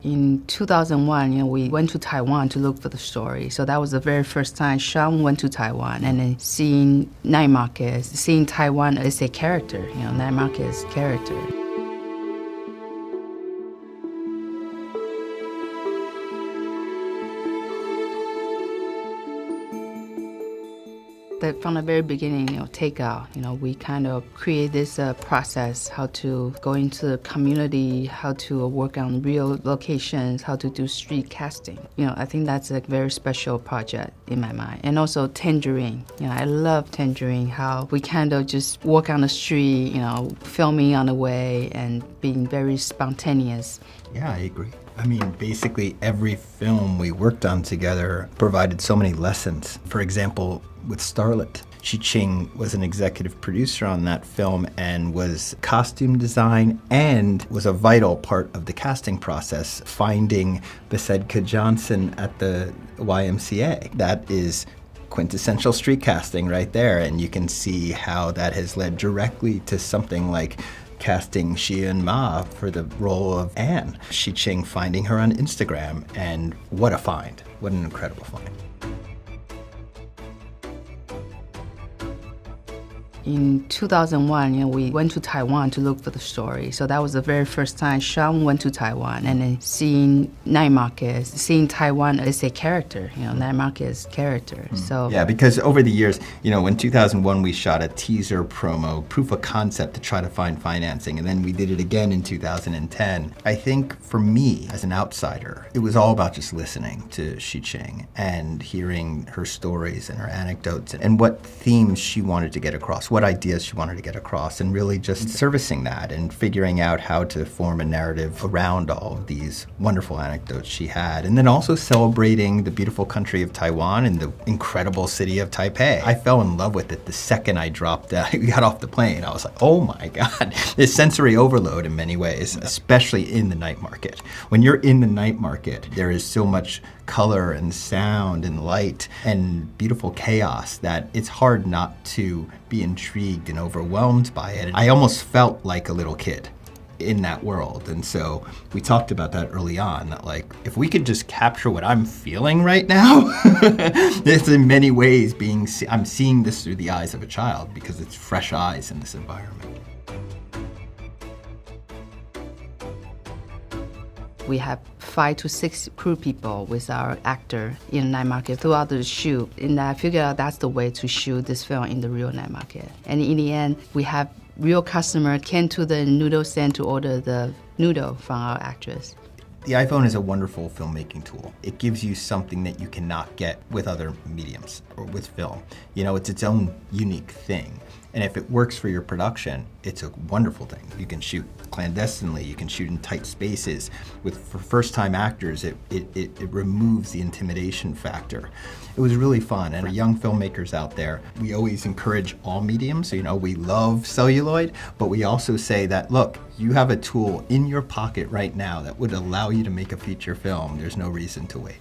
In 2001, we went to Taiwan to look for the story. So that was the very first time Sean went to Taiwan, and then seeing night markets, seeing Taiwan as a character, night market's character. That from the very beginning, takeout, we kind of create this process, how to go into the community, how to work on real locations, how to do street casting. I think that's a very special project in my mind. And also Tangerine. I love Tangerine, how we kind of just walk on the street, filming on the way and being very spontaneous. Yeah, I agree. I mean, basically every film we worked on together provided so many lessons. For example, with Starlet, Shi Ching was an executive producer on that film and was costume design and was a vital part of the casting process, finding Besedka Johnson at the YMCA. That is quintessential street casting right there, and you can see how that has led directly to something like casting Xian Ma for the role of Anne. Shi Ching finding her on Instagram, and what a find. What an incredible find. In 2001, we went to Taiwan to look for the story. So that was the very first time Sean went to Taiwan, and then seeing night markets, seeing Taiwan as a character, night market's character. So yeah, because over the years, in 2001 we shot a teaser promo, proof of concept to try to find financing, and then we did it again in 2010. I think for me, as an outsider, it was all about just listening to Shi Ching and hearing her stories and her anecdotes and what themes she wanted to get across, what ideas she wanted to get across, and really just servicing that and figuring out how to form a narrative around all of these wonderful anecdotes she had. And then also celebrating the beautiful country of Taiwan and the incredible city of Taipei. I fell in love with it the second I got off the plane. I was like, oh my God, it's sensory overload in many ways, especially in the night market. When you're in the night market, there is so much color and sound and light and beautiful chaos that it's hard not to be intrigued and overwhelmed by it. I almost felt like a little kid in that world. And so we talked about that early on, that if we could just capture what I'm feeling right now, it's in many ways I'm seeing this through the eyes of a child because it's fresh eyes in this environment. we have 5 to 6 crew people with our actor in night market throughout the shoot. And I figured out that's the way to shoot this film in the real night market. And in the end, we have real customer came to the noodle stand to order the noodle from our actress. The iPhone is a wonderful filmmaking tool. It gives you something that you cannot get with other mediums or with film. It's its own unique thing. And if it works for your production, it's a wonderful thing. You can shoot clandestinely, you can shoot in tight spaces. For first-time actors, it removes the intimidation factor. It was really fun. And for young filmmakers out there, we always encourage all mediums. We love celluloid, but we also say that, look, you have a tool in your pocket right now that would allow you to make a feature film. There's no reason to wait.